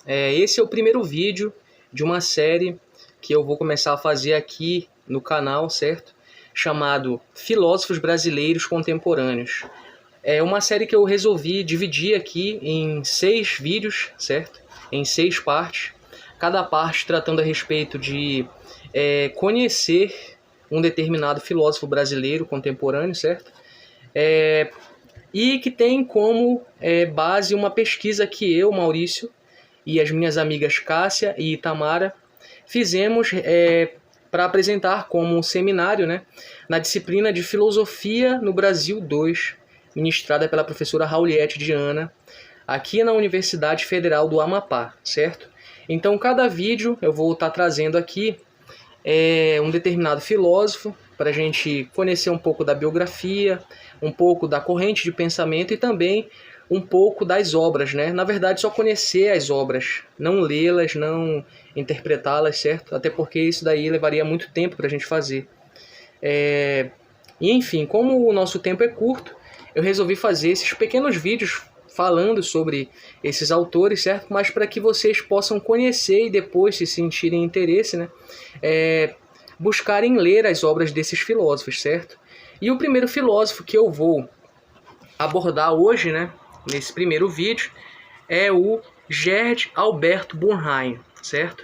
Esse é o primeiro vídeo de uma série que eu vou começar a fazer aqui no canal, certo? Chamado Filósofos Brasileiros Contemporâneos. É uma série que eu resolvi dividir aqui em 6 vídeos, certo? Em 6 partes. Cada parte tratando a respeito de conhecer um determinado filósofo brasileiro contemporâneo, certo? E que tem como base uma pesquisa que eu, Maurício, e as minhas amigas Cássia e Itamara fizemos para apresentar como um seminário, né, na disciplina de Filosofia no Brasil 2, ministrada pela professora Rauliette Diana, aqui na Universidade Federal do Amapá, certo? Então, cada vídeo eu vou estar trazendo aqui um determinado filósofo para a gente conhecer um pouco da biografia, um pouco da corrente de pensamento e também um pouco das obras, né? Na verdade, só conhecer as obras, não lê-las, não interpretá-las, certo? Até porque isso daí levaria muito tempo para a gente fazer. E enfim, como o nosso tempo é curto, eu resolvi fazer esses pequenos vídeos falando sobre esses autores, certo? Mas para que vocês possam conhecer e depois, se sentirem interesse, né, buscarem ler as obras desses filósofos, certo? E o primeiro filósofo que eu vou abordar hoje, né, nesse primeiro vídeo, é o Gerd Alberto Burnheim, certo?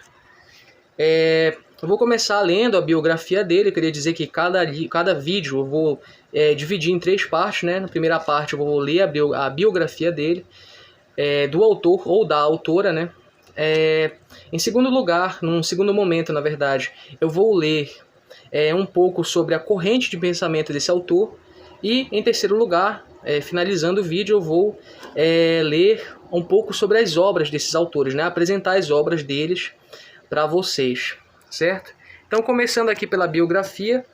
Eu vou começar lendo a biografia dele. Eu queria dizer que cada vídeo eu vou dividir em 3 partes, né? Na primeira parte eu vou ler a biografia dele, do autor ou da autora, né? Em segundo lugar, num segundo momento, na verdade, eu vou ler um pouco sobre a corrente de pensamento desse autor. E, em terceiro lugar, finalizando o vídeo, eu vou ler um pouco sobre as obras desses autores, né? Apresentar as obras deles para vocês, certo? Então, começando aqui pela biografia,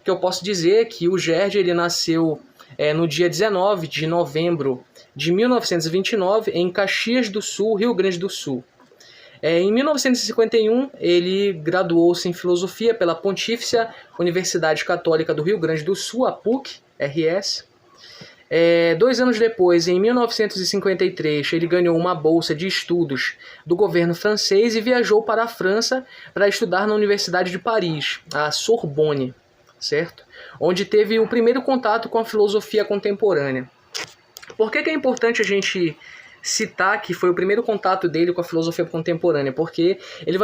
que eu posso dizer que o Gerd ele nasceu no dia 19 de novembro de 1929, em Caxias do Sul, Rio Grande do Sul. Em 1951, ele graduou-se em Filosofia pela Pontifícia Universidade Católica do Rio Grande do Sul, a PUC-RS. 2 anos depois, em 1953, ele ganhou uma bolsa de estudos do governo francês e viajou para a França para estudar na Universidade de Paris, a Sorbonne, certo? Onde teve o primeiro contato com a filosofia contemporânea. Por que é importante a gente citar que foi o primeiro contato dele com a filosofia contemporânea? Porque ele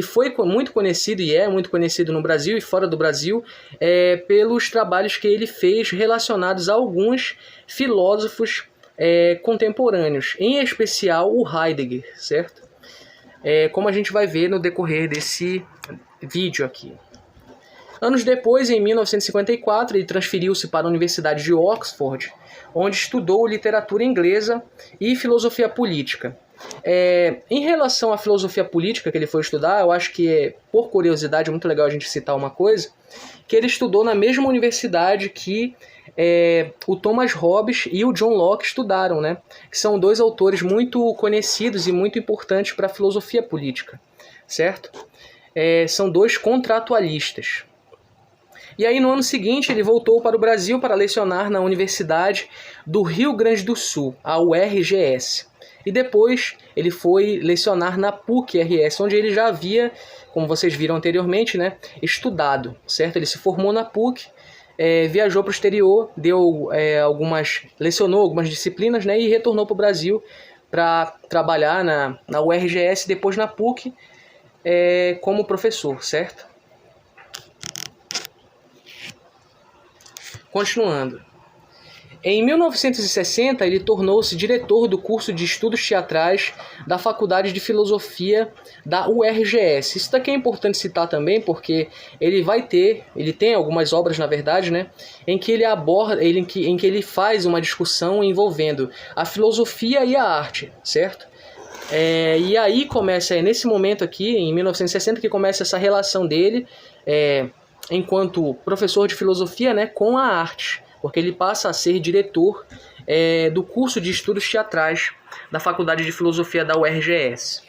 foi muito conhecido e é muito conhecido no Brasil e fora do Brasil pelos trabalhos que ele fez relacionados a alguns filósofos contemporâneos, em especial o Heidegger, certo? Como a gente vai ver no decorrer desse vídeo aqui. Anos depois, em 1954, ele transferiu-se para a Universidade de Oxford, onde estudou literatura inglesa e filosofia política. Em relação à filosofia política que ele foi estudar, eu acho que, por curiosidade, é muito legal a gente citar uma coisa, que ele estudou na mesma universidade que o Thomas Hobbes e o John Locke estudaram, né? Que são 2 autores muito conhecidos e muito importantes para a filosofia política, certo? São 2 contratualistas. E aí, no ano seguinte, ele voltou para o Brasil para lecionar na Universidade do Rio Grande do Sul, a URGS. E depois ele foi lecionar na PUC-RS, onde ele já havia, como vocês viram anteriormente, né, estudado, certo? Ele se formou na PUC, viajou para o exterior, lecionou algumas disciplinas, né, e retornou para o Brasil para trabalhar na URGS e depois na PUC como professor, certo? Continuando. Em 1960, ele tornou-se diretor do curso de estudos teatrais da Faculdade de Filosofia da URGS. Isso daqui é importante citar também, porque ele tem algumas obras, na verdade, né, em que ele aborda, em que ele faz uma discussão envolvendo a filosofia e a arte, certo? E aí começa, nesse momento aqui, em 1960, que começa essa relação dele, enquanto professor de filosofia, né, com a arte, porque ele passa a ser diretor do curso de estudos teatrais da Faculdade de Filosofia da URGS.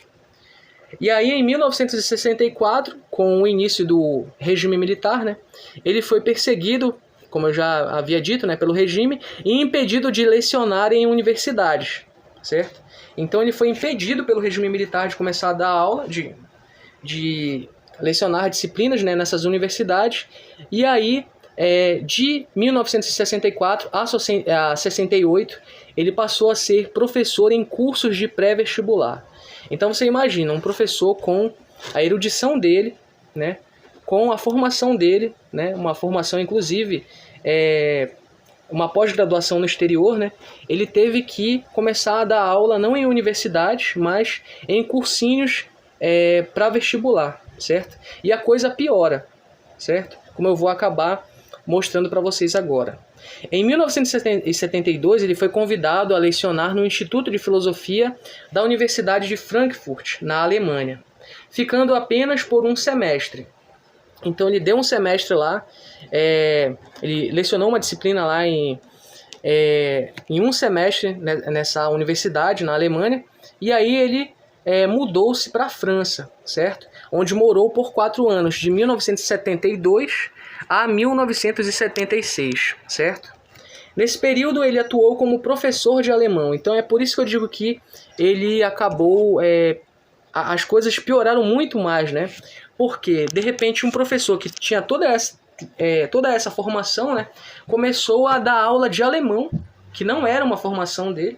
E aí, em 1964, com o início do regime militar, né, ele foi perseguido, como eu já havia dito, né, pelo regime, e impedido de lecionar em universidades. certo? Então ele foi impedido pelo regime militar de começar a dar aula, de lecionar disciplinas, né, nessas universidades, e aí de 1964 a 68 ele passou a ser professor em cursos de pré-vestibular. Então você imagina, um professor com a erudição dele, né, com a formação dele, né, uma formação inclusive, uma pós-graduação no exterior, né, ele teve que começar a dar aula não em universidades, mas em cursinhos para vestibular, certo? E a coisa piora, certo? Como eu vou acabar mostrando para vocês agora. Em 1972, ele foi convidado a lecionar no Instituto de Filosofia da Universidade de Frankfurt, na Alemanha, ficando apenas por um semestre. Então ele deu um semestre lá, ele lecionou uma disciplina lá em um semestre nessa universidade na Alemanha, e aí ele mudou-se para a França, certo? Onde morou por 4 anos, de 1972 a 1976, certo? Nesse período ele atuou como professor de alemão, então é por isso que eu digo que ele acabou... as coisas pioraram muito mais, né? Porque, de repente, um professor que tinha toda essa formação, né, começou a dar aula de alemão, que não era uma formação dele,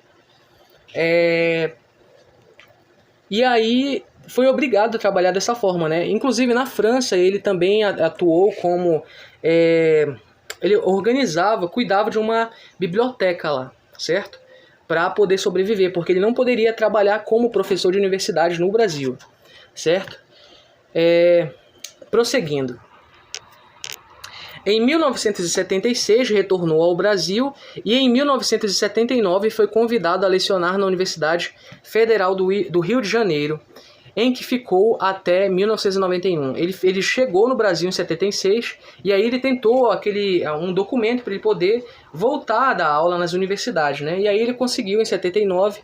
e aí foi obrigado a trabalhar dessa forma, né? Inclusive na França ele também atuou como... ele cuidava de uma biblioteca lá, certo? Para poder sobreviver, porque ele não poderia trabalhar como professor de universidade no Brasil, certo? Prosseguindo. Em 1976 retornou ao Brasil e em 1979 foi convidado a lecionar na Universidade Federal do Rio de Janeiro, em que ficou até 1991. Ele chegou no Brasil em 76 e aí ele tentou um documento para ele poder voltar a dar aula nas universidades, né? E aí ele conseguiu em 79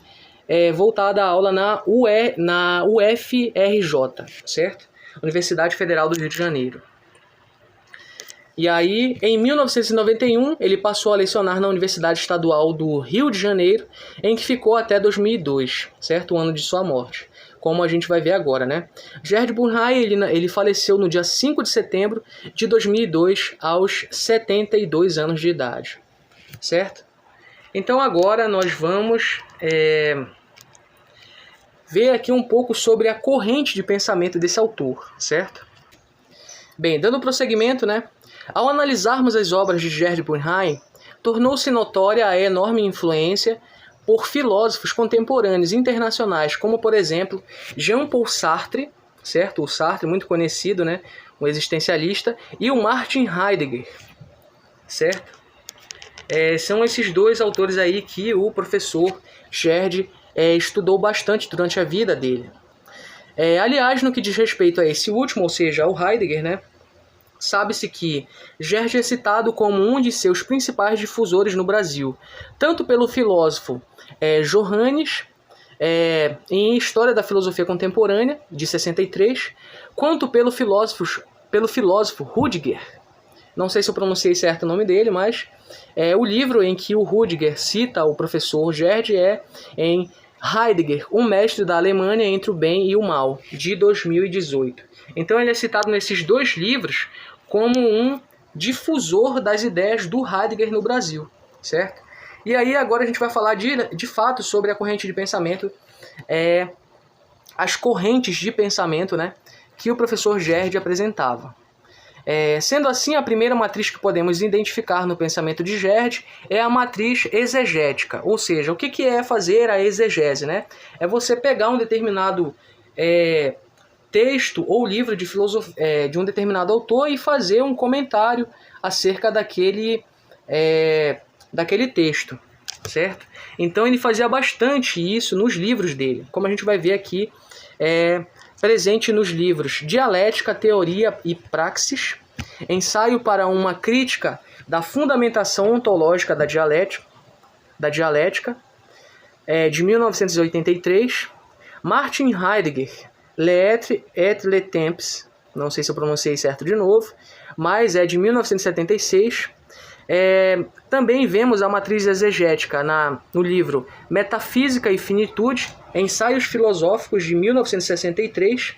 voltar a dar aula na UFRJ, certo? Universidade Federal do Rio de Janeiro. E aí, em 1991, ele passou a lecionar na Universidade Estadual do Rio de Janeiro, em que ficou até 2002, certo? O ano de sua morte, como a gente vai ver agora, né? Gerd Burnhey, ele faleceu no dia 5 de setembro de 2002, aos 72 anos de idade, certo? Então agora nós vamos ver aqui um pouco sobre a corrente de pensamento desse autor, certo? Bem, dando prosseguimento, né? Ao analisarmos as obras de Gerd Burnhey, tornou-se notória a enorme influência por filósofos contemporâneos internacionais, como, por exemplo, Jean-Paul Sartre, certo? O Sartre, muito conhecido, né? Um existencialista, e o Martin Heidegger, certo? São esses dois autores aí que o professor Gerd estudou bastante durante a vida dele. Aliás, no que diz respeito a esse último, ou seja, ao Heidegger, né? Sabe-se que Gerd é citado como um de seus principais difusores no Brasil, tanto pelo filósofo Johannes, em História da Filosofia Contemporânea, de 63, quanto pelo filósofo Rudiger. Não sei se eu pronunciei certo o nome dele, mas o livro em que o Rudiger cita o professor Gerd é em Heidegger, um mestre da Alemanha entre o bem e o mal, de 2018. Então ele é citado nesses dois livros como um difusor das ideias do Heidegger no Brasil, certo? E aí agora a gente vai falar de fato sobre a corrente de pensamento, as correntes de pensamento, né, que o professor Gerd apresentava. Sendo assim, a primeira matriz que podemos identificar no pensamento de Gerd é a matriz exegética, ou seja, o que é fazer a exegese, né? É você pegar um determinado texto ou livro de filosofia de um determinado autor e fazer um comentário acerca daquele texto, certo? Então ele fazia bastante isso nos livros dele, como a gente vai ver aqui, presente nos livros Dialética, Teoria e Praxis, Ensaio para uma Crítica da Fundamentação Ontológica da Dialética, de 1983, Martin Heidegger, L'Être et le Temps, não sei se eu pronunciei certo de novo, mas é de 1976, Também vemos a matriz exegética no livro Metafísica e Finitude, Ensaios Filosóficos, de 1963.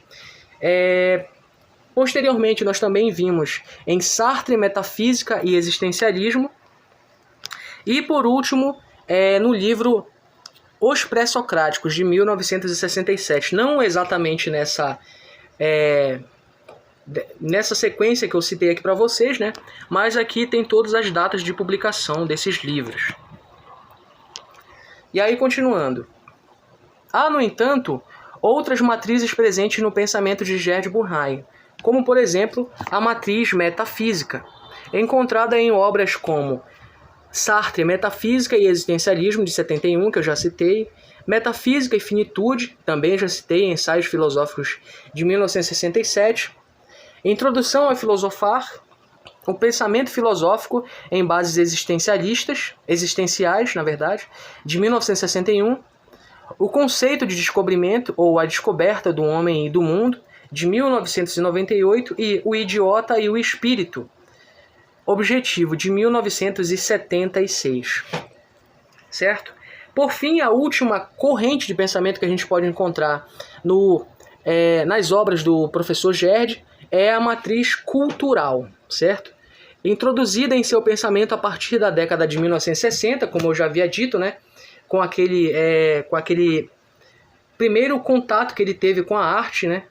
Posteriormente, nós também vimos em Sartre, Metafísica e Existencialismo. E, por último, no livro Os Pré-Socráticos, de 1967. Não exatamente nessa sequência que eu citei aqui para vocês, né? Mas aqui tem todas as datas de publicação desses livros. E aí, continuando. Há, no entanto, outras matrizes presentes no pensamento de Gerd Burnheim, como, por exemplo, a matriz metafísica, encontrada em obras como Sartre, Metafísica e Existencialismo, de 71, que eu já citei, Metafísica e Finitude, também já citei, Ensaios Filosóficos, de 1967, Introdução a Filosofar, o Pensamento Filosófico em Bases Existenciais, de 1961, O Conceito de Descobrimento, ou A Descoberta do Homem e do Mundo, de 1998, e O Idiota e o Espírito, Objetivo, de 1976. Certo? Por fim, a última corrente de pensamento que a gente pode encontrar nas obras do professor Gerd é a matriz cultural, certo? Introduzida em seu pensamento a partir da década de 1960, como eu já havia dito, né? Com aquele primeiro contato que ele teve com a arte, né?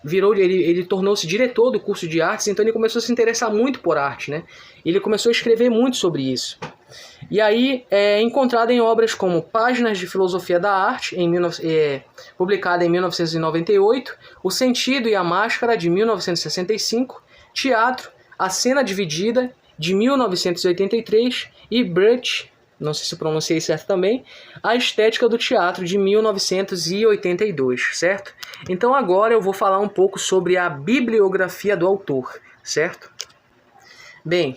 Ele tornou-se diretor do curso de artes, então ele começou a se interessar muito por arte, né? Ele começou a escrever muito sobre isso. E aí é encontrada em obras como Páginas de Filosofia da Arte, publicada em 1998, O Sentido e a Máscara, de 1965, Teatro, A Cena Dividida, de 1983, e Brecht, não sei se pronunciei certo também, A Estética do Teatro, de 1982, certo? Então agora eu vou falar um pouco sobre a bibliografia do autor, certo? Bem,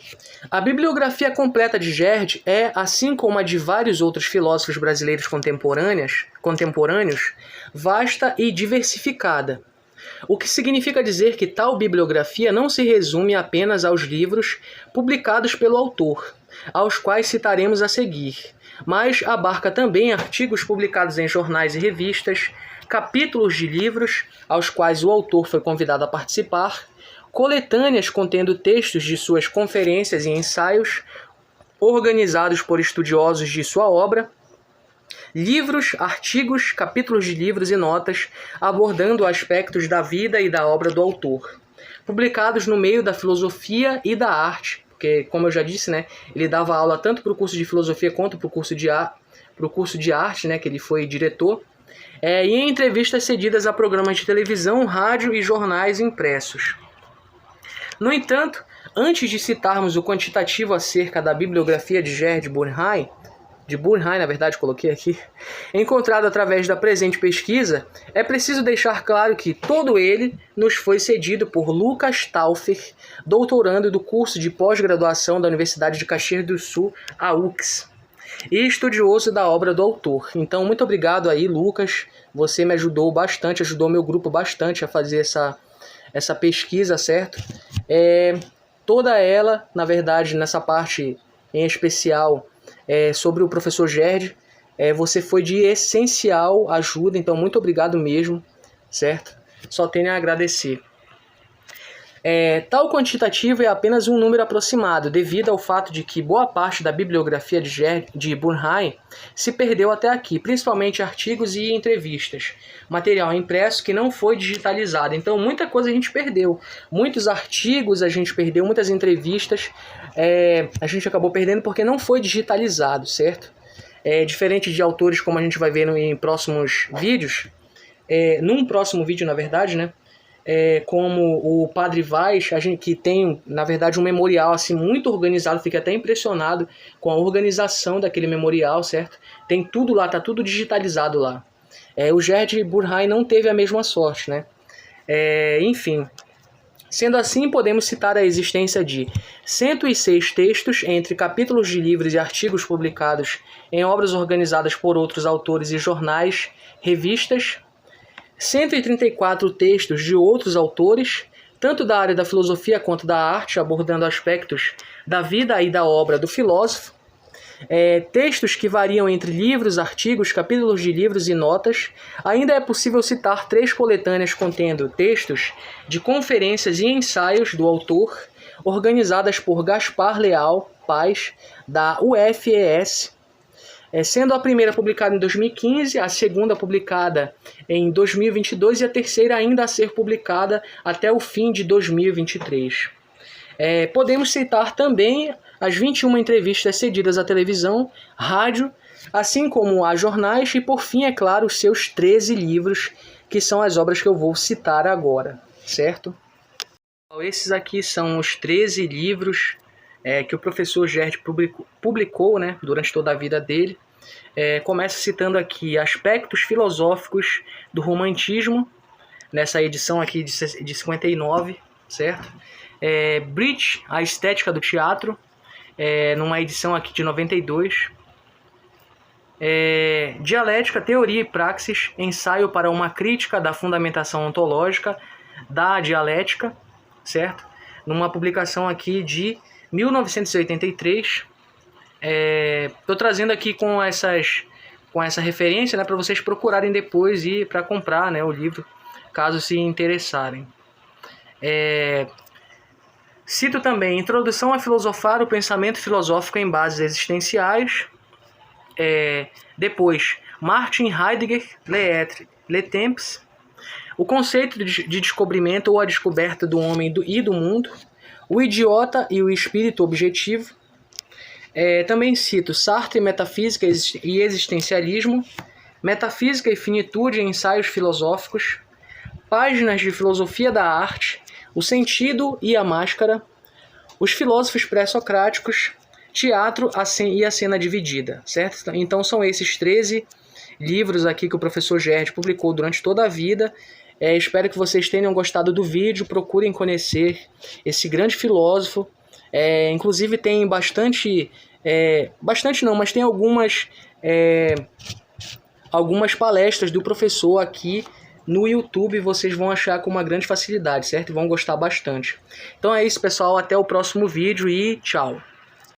a bibliografia completa de Gerd assim como a de vários outros filósofos brasileiros contemporâneos, vasta e diversificada. O que significa dizer que tal bibliografia não se resume apenas aos livros publicados pelo autor, aos quais citaremos a seguir, mas abarca também artigos publicados em jornais e revistas, capítulos de livros aos quais o autor foi convidado a participar, coletâneas contendo textos de suas conferências e ensaios, organizados por estudiosos de sua obra, livros, artigos, capítulos de livros e notas abordando aspectos da vida e da obra do autor, publicados no meio da filosofia e da arte, porque, como eu já disse, né, ele dava aula tanto para o curso de filosofia quanto para o curso de arte, né, que ele foi diretor, e em entrevistas cedidas a programas de televisão, rádio e jornais impressos. No entanto, antes de citarmos o quantitativo acerca da bibliografia de Gerd Burnheim, coloquei aqui, encontrado através da presente pesquisa, é preciso deixar claro que todo ele nos foi cedido por Lucas Taufer, doutorando do curso de pós-graduação da Universidade de Caxias do Sul, a UX, e estudioso da obra do autor. Então, muito obrigado aí, Lucas, você me ajudou bastante, ajudou meu grupo bastante a fazer essa pesquisa, certo? Toda ela, na verdade, nessa parte em especial sobre o professor Gerd, você foi de essencial ajuda, então muito obrigado mesmo, certo? Só tenho a agradecer. Tal quantitativo é apenas um número aproximado, devido ao fato de que boa parte da bibliografia de Burnheim se perdeu até aqui, principalmente artigos e entrevistas, material impresso que não foi digitalizado. Então muita coisa a gente perdeu, muitos artigos a gente perdeu, muitas entrevistas a gente acabou perdendo porque não foi digitalizado, certo? Diferente de autores como a gente vai ver em próximos vídeos, num próximo vídeo na verdade, né? Como o Padre Vaz, que tem, na verdade, um memorial assim, muito organizado, fica até impressionado com a organização daquele memorial, certo? Tem tudo lá, tá tudo digitalizado lá. O Gerd Burnheim não teve a mesma sorte, né? Enfim, sendo assim, podemos citar a existência de 106 textos entre capítulos de livros e artigos publicados em obras organizadas por outros autores e jornais, revistas, 134 textos de outros autores, tanto da área da filosofia quanto da arte, abordando aspectos da vida e da obra do filósofo. Textos que variam entre livros, artigos, capítulos de livros e notas. Ainda é possível citar 3 coletâneas contendo textos de conferências e ensaios do autor, organizadas por Gaspar Leal Paz, da UFES, sendo a primeira publicada em 2015, a segunda publicada em 2022 e a terceira ainda a ser publicada até o fim de 2023. Podemos citar também as 21 entrevistas cedidas à televisão, rádio, assim como a jornais e, por fim, é claro, os seus 13 livros, que são as obras que eu vou citar agora, certo? Esses aqui são os 13 livros que o professor Gerd publicou, né, durante toda a vida dele. Começa citando aqui aspectos filosóficos do romantismo, nessa edição aqui de 59, certo? Brecht, a estética do teatro, numa edição aqui de 92. Dialética, teoria e praxis, ensaio para uma crítica da fundamentação ontológica da dialética, certo? Numa publicação aqui de 1983. Estou trazendo aqui com essa referência, né, para vocês procurarem depois e para comprar, né, o livro, caso se interessarem. Cito também Introdução a Filosofar, o pensamento filosófico em bases existenciais. Depois, Martin Heidegger, Le Temps, o conceito de descobrimento ou a descoberta do homem e do mundo, o idiota e o espírito objetivo. Também cito Sartre, Metafísica e Existencialismo, Metafísica e Finitude em Ensaios Filosóficos, Páginas de Filosofia da Arte, O Sentido e a Máscara, Os Filósofos Pré-Socráticos, Teatro e a Cena Dividida, certo? Então são esses 13 livros aqui que o professor Gerd publicou durante toda a vida. Espero que vocês tenham gostado do vídeo, procurem conhecer esse grande filósofo. Inclusive tem bastante não, mas tem algumas palestras do professor aqui no YouTube, vocês vão achar com uma grande facilidade, certo? E vão gostar bastante. Então é isso, pessoal, até o próximo vídeo e tchau!